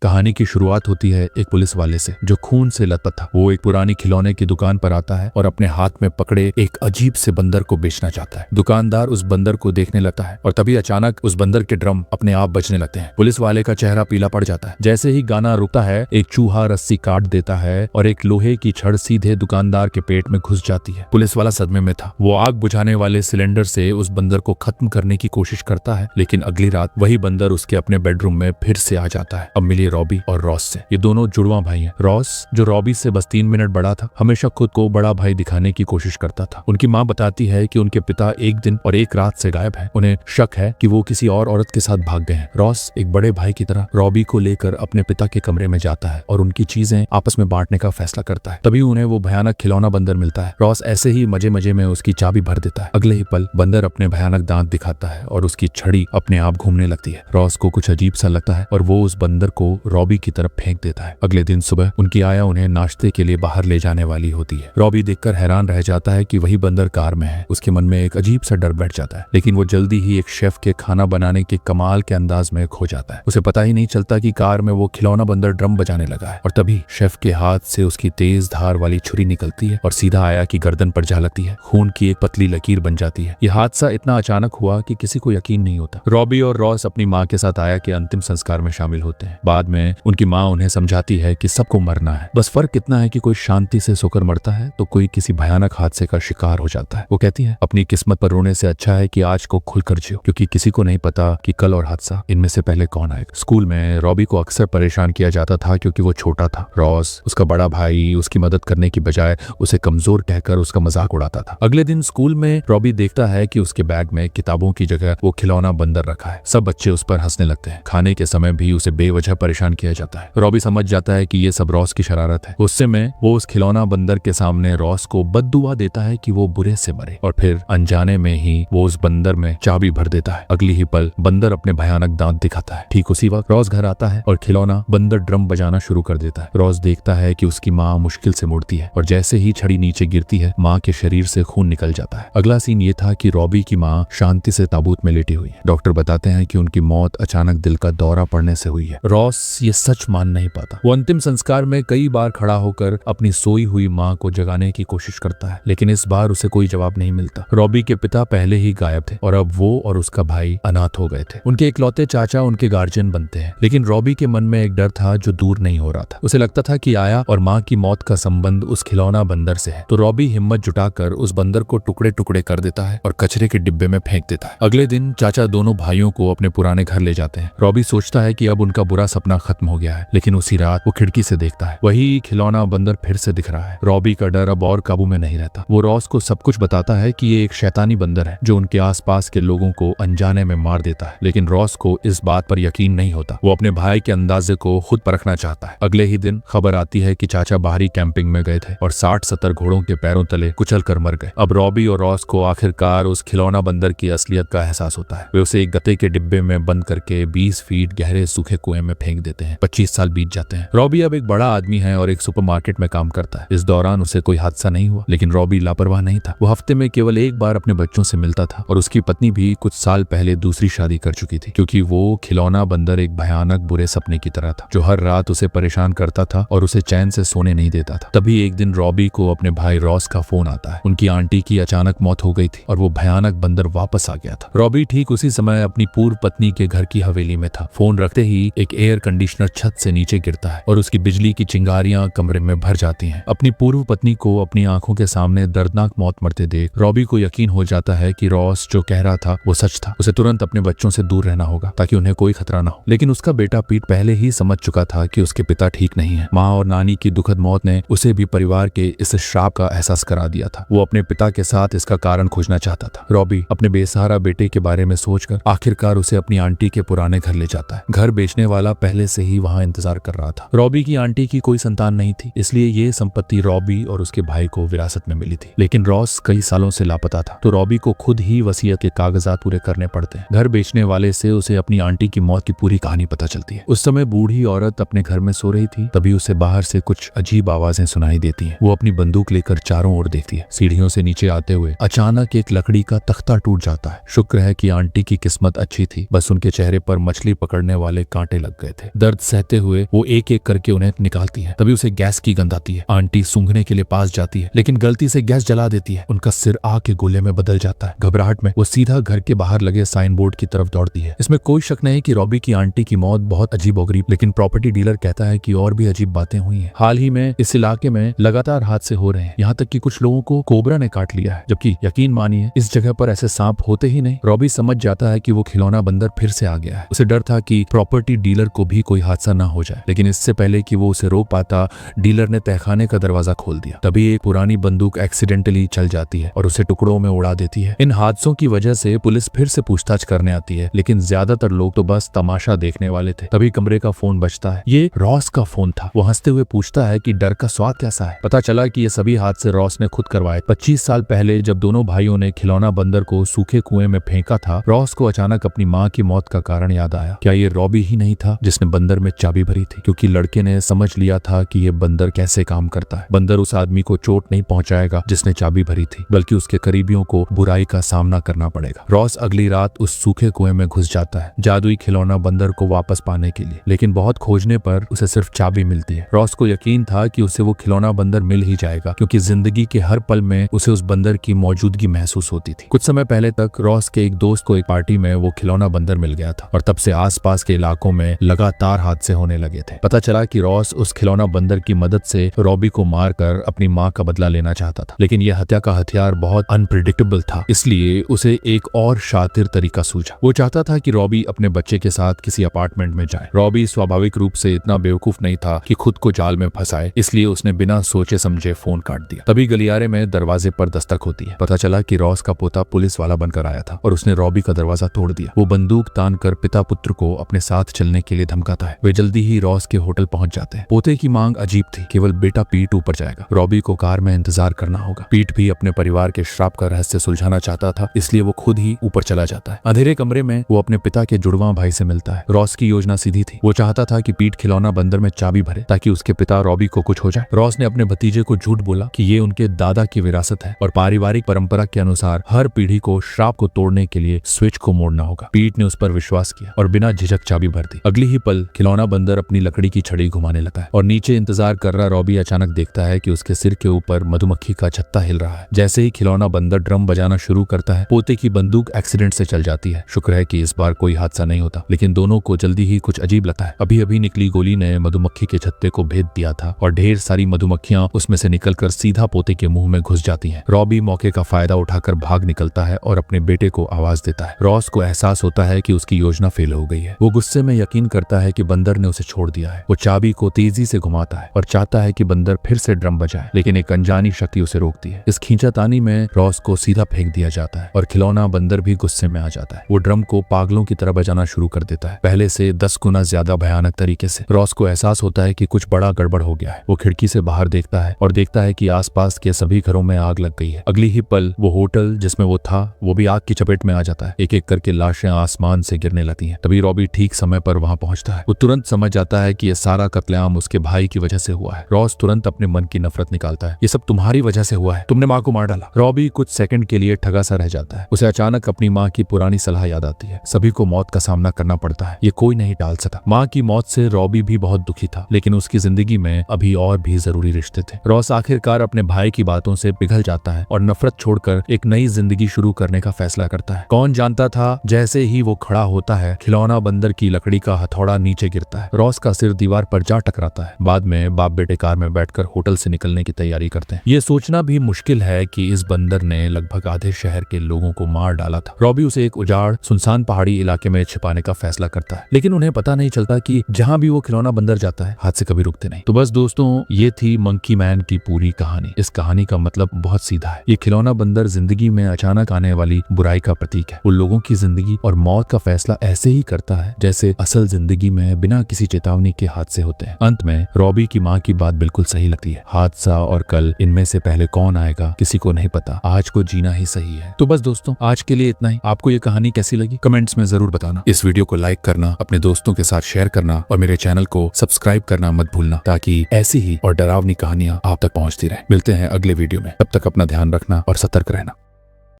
कहानी की शुरुआत होती है एक पुलिस वाले से जो खून से लथपथ था। वो एक पुरानी खिलौने की दुकान पर आता है और अपने हाथ में पकड़े एक अजीब से बंदर को बेचना चाहता है। दुकानदार उस बंदर को देखने लगता है और तभी अचानक उस बंदर के ड्रम अपने आप बजने लगते हैं। पुलिस वाले का चेहरा पीला पड़ जाता है। जैसे ही गाना रुकता है एक चूहा रस्सी काट देता है और एक लोहे की छड़ सीधे दुकानदार के पेट में घुस जाती है। पुलिस वाला सदमे में था। वो आग बुझाने वाले सिलेंडर से उस बंदर को खत्म करने की कोशिश करता है, लेकिन अगली रात वही बंदर उसके अपने बेडरूम में फिर से आ जाता है। अब मिली रॉबी और रॉस से। ये दोनों जुड़वा भाई हैं। रॉस जो रॉबी से बस 3 मिनट बड़ा था, हमेशा खुद को बड़ा भाई दिखाने की कोशिश करता था। उनकी माँ बताती है कि उनके पिता एक दिन और एक रात से गायब है। उन्हें शक है कि वो किसी और औरत के साथ भाग गए हैं। रॉस एक बड़े भाई की तरह रॉबी को लेकर अपने पिता के कमरे में जाता है और उनकी चीजें आपस में बांटने का फैसला करता है। तभी उन्हें वो भयानक खिलौना बंदर मिलता है। रॉस ऐसे ही मजे मजे में उसकी चाबी भर देता है। अगले ही पल बंदर अपने भयानक दांत दिखाता है और उसकी छड़ी अपने आप घूमने लगती है। रॉस को कुछ अजीब सा लगता है और वो उस बंदर को रॉबी की तरफ फेंक देता है। अगले दिन सुबह उनकी आया उन्हें नाश्ते के लिए बाहर ले जाने वाली होती है। रॉबी देखकर हैरान रह जाता है कि वही बंदर कार में है। उसके मन में एक अजीब सा डर बैठ जाता है, लेकिन वो जल्दी ही एक शेफ के खाना बनाने के कमाल के अंदाज में खो जाता है। उसे पता ही नहीं चलता कि कार में वो खिलौना बंदर ड्रम बजाने लगा है और तभी शेफ के हाथ से उसकी तेज धार वाली छुरी निकलती है और सीधा आया की गर्दन पर जा लगती है। खून की एक पतली लकीर बन जाती है। यह हादसा इतना अचानक हुआ कि किसी को यकीन नहीं होता। रॉबी और रॉस अपनी माँ के साथ आया के अंतिम संस्कार में शामिल होते हैं। बाद में उनकी माँ उन्हें समझाती है कि सबको मरना है, बस फर्क इतना है कि कोई शांति से सोकर मरता है तो कोई किसी भयानक हादसे का शिकार हो जाता है। वो कहती है अपनी किस्मत पर रोने से अच्छा है कि आज को खुलकर जियो, क्योंकि किसी को नहीं पता कि कल और हादसा इनमें से पहले कौन आएगा। स्कूल में रॉबी को अक्सर परेशान किया जाता था क्योंकि वो छोटा था। रॉस उसका बड़ा भाई उसकी मदद करने की बजाय उसे कमजोर कहकर उसका मजाक उड़ाता था। अगले दिन स्कूल में रॉबी देखता है कि उसके बैग में किताबों की जगह वो खिलौना बंदर रखा है। सब बच्चे उस पर हंसने लगते हैं। खाने के समय भी उसे बेवजह परेशान किया जाता है। रॉबी समझ जाता है कि ये सब रॉस की शरारत है। गुस्से में वो उस खिलौना बंदर के सामने रॉस को बद्दुआ देता है कि वो बुरे से मरे और फिर अनजाने में ही वो उस बंदर में चाबी भर देता है। अगली ही पल बंदर अपने भयानक दांत दिखाता है। ठीक उसी वक्त रॉस घर आता है और खिलौना बंदर ड्रम बजाना शुरू कर देता है। रॉस देखता है कि उसकी माँ मुश्किल से मुड़ती है और जैसे ही छड़ी नीचे गिरती है माँ के शरीर से खून निकल जाता है। अगला सीन ये था कि रॉबी की माँ शांति से ताबूत में लेटी हुई है। डॉक्टर बताते हैं कि उनकी मौत अचानक दिल का दौरा पड़ने से हुई है। रॉस ये सच मान नहीं पाता। वो अंतिम संस्कार में कई बार खड़ा होकर अपनी सोई हुई माँ को जगाने की कोशिश करता है, लेकिन इस बार उसे कोई जवाब नहीं मिलता। रॉबी के पिता पहले ही गायब थे और अब वो और उसका भाई अनाथ हो गए थे। उनके इकलौते चाचा उनके गार्जियन बनते हैं, लेकिन रॉबी के मन में एक डर था जो दूर नहीं हो रहा था। उसे लगता था कि आया और माँ की मौत का संबंध उस खिलौना बंदर से है। तो रॉबी हिम्मत जुटाकर उस बंदर को टुकड़े टुकड़े कर देता है और कचरे के डिब्बे में फेंक देता है। अगले दिन चाचा दोनों भाइयों को अपने पुराने घर ले जाते हैं। रॉबी सोचता है कि अब उनका बुरा सपना खत्म हो गया है, लेकिन उसी रात वो खिड़की से देखता है वही खिलौना बंदर फिर से दिख रहा है। रॉबी का डर अब और काबू में नहीं रहता। वो रॉस को सब कुछ बताता है कि ये एक शैतानी बंदर है जो उनके आसपास के लोगों को अनजाने में मार देता है, लेकिन रॉस को इस बात पर यकीन नहीं होता। वो अपने भाई के अंदाजे को खुद परखना चाहता है। अगले ही दिन खबर आती है कि चाचा बाहरी कैंपिंग में गए थे और 60-70 घोड़ों के पैरों तले कुचल कर मर गए। अब रॉबी और रॉस को आखिरकार उस खिलौना बंदर की असलियत का एहसास होता है। वे उसे एक गत्ते के डिब्बे में बंद करके 20 फीट गहरे सूखे कुएं में फेंक देते हैं। 25 साल बीत जाते हैं। रॉबी अब एक बड़ा आदमी है और एक सुपरमार्केट में काम करता है। इस दौरान उसे कोई हादसा नहीं हुआ, लेकिन रॉबी लापरवाह नहीं था। वो हफ्ते में केवल एक बार अपने बच्चों से मिलता था और उसकी पत्नी भी कुछ साल पहले दूसरी शादी कर चुकी थी, क्योंकि वो खिलौना बंदर एक भयानक बुरे सपने की तरह था जो हर रात उसे परेशान करता था और उसे चैन से सोने नहीं देता था। तभी एक दिन रॉबी को अपने भाई रॉस का फोन आता है। उनकी आंटी की अचानक मौत हो गई थी और वो भयानक बंदर वापस आ गया था। रॉबी ठीक उसी समय अपनी पूर्व पत्नी के घर की हवेली में था। फोन रखते ही एक एयर कंडीशनर छत से नीचे गिरता है और उसकी बिजली की चिंगारियां कमरे में भर जाती हैं। अपनी पूर्व पत्नी को अपनी आंखों के सामने दर्दनाक मौत मरते देख रॉबी को यकीन हो जाता है कि रॉस जो कह रहा था वो सच था। उसे तुरंत अपने बच्चों से दूर रहना होगा ताकि उन्हें कोई खतरा ना हो। लेकिन उसका बेटा पीट पहले ही समझ चुका था कि उसके पिता ठीक नहीं है। माँ और नानी की दुखद मौत ने उसे भी परिवार के इस श्राप का एहसास करा दिया था। वो अपने पिता के साथ इसका कारण खोजना चाहता था। रॉबी अपने बेसहारा बेटे के बारे में सोचकर आखिरकार उसे अपनी आंटी के पुराने घर ले जाता है। घर बेचने वाला पहले से ही वहाँ इंतजार कर रहा था। रॉबी की आंटी की कोई संतान नहीं थी, इसलिए ये संपत्ति रॉबी और उसके भाई को विरासत में मिली थी। लेकिन रॉस कई सालों से लापता था, तो रॉबी को खुद ही वसीयत के कागजात पूरे करने पड़ते हैं। घर बेचने वाले से उसे अपनी आंटी की मौत की पूरी कहानी पता चलती है। उस समय बूढ़ी औरत अपने घर में सो रही थी। तभी उसे बाहर से कुछ अजीब आवाजें सुनाई देती हैं। वो अपनी बंदूक लेकर चारों ओर देखती है। सीढ़ियों से नीचे आते हुए अचानक एक लकड़ी का तख्ता टूट जाता है। शुक्र है कि आंटी की किस्मत अच्छी थी, बस उनके चेहरे पर मछली पकड़ने वाले कांटे लग गए थे। दर्द सहते हुए वो एक एक करके उन्हें निकालती है। तभी उसे गैस की गंध आती है। आंटी सूंघने के लिए पास जाती है, लेकिन गलती से गैस जला देती है। उनका सिर आग के गोले में बदल जाता है। घबराहट में वो सीधा घर के बाहर लगे साइन बोर्ड की तरफ दौड़ती है। इसमें कोई शक नहीं कि रॉबी की आंटी की मौत बहुत अजीब हो गई, लेकिन प्रॉपर्टी डीलर कहता है कि और भी अजीब बातें हुई हैं। हाल ही में इस इलाके में लगातार हादसे हो रहे हैं, यहाँ तक कि कुछ लोगों को कोबरा ने काट लिया है, जबकि यकीन मानिए इस जगह पर ऐसे सांप होते ही नहीं। रॉबी समझ जाता है कि वो खिलौना बंदर फिर से आ गया है। उसे डर था कि प्रॉपर्टी डीलर को भी कोई हादसा ना हो जाए, लेकिन इससे पहले कि वो उसे रोक पाता, डीलर ने तहखाने का दरवाजा खोल दिया। तभी एक पुरानी बंदूक एक्सीडेंटली चल जाती है और उसे टुकड़ों में उड़ा देती है। इन हादसों की वजह से पुलिस फिर से पूछताछ करने आती है, लेकिन ज्यादातर लोग तो बस तमाशा देखने वाले थे। तभी कमरे का फोन बजता है। ये रॉस का फोन था। वो हंसते हुए पूछता है कि डर का स्वाद कैसा है। पता चला कि ये सभी हादसे रॉस ने खुद करवाए। 25 साल पहले जब दोनों भाइयों ने खिलौना बंदर को सूखे कुएं में फेंका था, रॉस को अचानक अपनी माँ की मौत का कारण याद आया। क्या ये रॉबी ही नहीं था जिसने बंदर में चाबी भरी थी? क्योंकि लड़के ने समझ लिया था कि ये बंदर कैसे काम करता है। बंदर उस आदमी को चोट नहीं पहुंचाएगा जिसने चाबी भरी थी, बल्कि उसके करीबियों को बुराई का सामना करना पड़ेगा। रॉस अगली रात उस सूखे कुएं में घुस जाता है जादुई खिलौना बंदर को वापस पाने के लिए, लेकिन बहुत खोजने पर उसे सिर्फ चाबी मिलती है। रॉस को यकीन था कि उसे वो खिलौना बंदर मिल ही जाएगा, क्योंकि जिंदगी के हर पल में उसे उस बंदर की मौजूदगी महसूस होती थी। कुछ समय पहले तक रॉस के एक दोस्त को एक पार्टी में वो खिलौना बंदर मिल गया था और तब से आसपास के इलाकों में लगातार हादसे होने लगे थे। पता चला कि रॉस उस खिलौना बंदर की मदद से रॉबी को मारकर अपनी माँ का बदला लेना चाहता था, लेकिन यह हत्या का हथियार बहुत अनप्रिडिक्टेबल था, इसलिए उसे एक और शातिर तरीका सूझा। वो चाहता था कि रॉबी अपने बच्चे के साथ किसी अपार्टमेंट में जाए। रॉबी स्वाभाविक रूप से इतना बेवकूफ नहीं था कि खुद को जाल में फंसाए, इसलिए उसने बिना सोचे समझे फोन काट दिया। तभी गलियारे में दरवाजे पर दस्तक होती है। पता चला कि रॉस का पोता पुलिस वाला बनकर आया था और उसने रॉबी का दरवाजा तोड़ दिया। वो बंदूक तान कर पिता पुत्र को अपने साथ चलने के लिए धमकाता है। वे जल्दी ही रॉस के होटल पहुंच जाते हैं। पोते की मांग अजीब थी, केवल बेटा पीट ऊपर जाएगा, रॉबी को कार में इंतजार करना होगा। पीट भी अपने परिवार के श्राप का रहस्य सुलझाना चाहता था, इसलिए वो खुद ही ऊपर चला जाता है। अंधेरे कमरे में वो अपने पिता के जुड़वा भाई से मिलता है। रॉस की योजना सीधी थी। वो चाहता था कि पीट खिलौना बंदर में चाबी भरे ताकि उसके पिता रॉबी को कुछ हो जाए। रॉस ने अपने भतीजे को झूठ बोला कि ये उनके दादा की विरासत है और पारिवारिक परंपरा के अनुसार हर पीढ़ी को श्राप को तोड़ने के लिए स्विच को मोड़ना होगा। पीट ने उस पर विश्वास किया और बिना झिझक चाबी भर दी। अगली ही पल खिलौना बंदर अपनी लकड़ी की छड़ी घुमाने लगा है और नीचे इंतजार कर रहा रॉबी अचानक देखता है कि उसके सिर के ऊपर मधुमक्खी का छत्ता हिल रहा है। जैसे ही खिलौना बंदर ड्रम बजाना शुरू करता है, पोते की बंदूक एक्सीडेंट से चल जाती है। शुक्र है कि इस बार कोई हादसा नहीं होता, लेकिन दोनों को जल्दी ही कुछ अजीब लगता है। अभी अभी निकली गोली ने मधुमक्खी के छत्ते को भेद दिया था और ढेर सारी मधुमक्खियां उसमें से निकलकर सीधा पोते के मुंह में घुस जाती हैं। रॉबी मौके का फायदा उठाकर भाग निकलता है और अपने बेटे को आवाज देता है। रॉस को एहसास होता है कि उसकी योजना फेल हो गई है। वो गुस्से में यकीन करता है कि बंदर ने उसे छोड़ दिया है। वो चाबी को तेजी से घुमाता है और चाहता है कि बंदर फिर से ड्रम बजाए, लेकिन एक अनजानी शक्ति उसे रोकती है। इस खींचातानी में रॉस को सीधा फेंक दिया जाता है और खिलौना बंदर भी गुस्से में आ जाता है। वो ड्रम को पागलों की तरह बजाना शुरू कर देता है, पहले से 10 गुना ज्यादा भयानक तरीके से। रॉस को एहसास होता है कि कुछ बड़ा गड़बड़ हो गया है। वो खिड़की से बाहर देखता है और देखता है कि आसपास के सभी घरों में आग लग गई है। अगली ही पल वो होटल जिसमें वो था वो भी आग की चपेट में आ जाता है। एक एक करके लाशें आसमान से गिरने लगती हैं। तभी रॉबी ठीक समय पर वहां पहुंचता है। वो तुरंत समझ जाता है कि ये सारा कत्लेआम उसके भाई की वजह से हुआ है। रॉस तुरंत अपने मन की नफरत निकालता है। ये सब तुम्हारी वजह से हुआ है, तुमने माँ को मार डाला। रॉबी कुछ सेकंड के लिए ठगा सा रह जाता है। उसे अचानक अपनी माँ की पुरानी सलाह याद आती है। सभी को मौत का सामना करना पड़ता है, ये कोई नहीं टाल सकता। माँ की मौत से रॉबी भी बहुत दुखी था, लेकिन उसकी जिंदगी में अभी और भी जरूरी रिश्ते थे। रॉस आखिरकार अपने भाई की बातों से पिघल जाता है और नफरत छोड़कर एक नई जिंदगी शुरू करने का फैसला करता है। कौन जानता था जैसे ही वो खड़ा होता है, खिलौना बंदर की लकड़ी का हथौड़ा नीचे गिरता है। रॉस का सिर दीवार पर जा टकराता है। बाद में बाप बेटे कार में बैठकर होटल से निकलने की तैयारी करते हैं। ये सोचना भी मुश्किल है कि इस बंदर ने लगभग आधे शहर के लोगों को मार डाला था। रॉबी उसे एक उजाड़ सुनसान पहाड़ी इलाके में छिपाने का फैसला करता है, लेकिन उन्हें पता नहीं चलता कि जहां भी वो खिलौना बंदर जाता है हादसे कभी रुकते नहीं। तो बस दोस्तों, ये थी मंकी मैन की पूरी कहानी। इस कहानी का मतलब बहुत सीधा है। ये खिलौना बंदर जिंदगी में अचानक आने वाली बुराई का प्रतीक है। वो लोगों की जिंदगी और मौत का फैसला ऐसे ही करता है जैसे असल जिंदगी में बिना किसी चेतावनी के हादसे होते हैं। अंत में रॉबी की माँ की बात बिल्कुल सही लगती है। हादसा और कल, इनमें से पहले कौन आएगा किसी को नहीं पता। आज को जीना ही सही है। तो बस दोस्तों, आज के लिए इतना ही। आपको ये कहानी कैसी लगी कमेंट्स में जरूर बताना। इस वीडियो को लाइक करना, अपने दोस्तों के साथ शेयर करना और मेरे चैनल को सब्सक्राइब करना मत भूलना, ताकि ऐसी ही और डरावनी कहानियां आप तक पहुंचती रहे। मिलते हैं अगले वीडियो में। तब तक अपना ध्यान रखना और सतर्क रहना।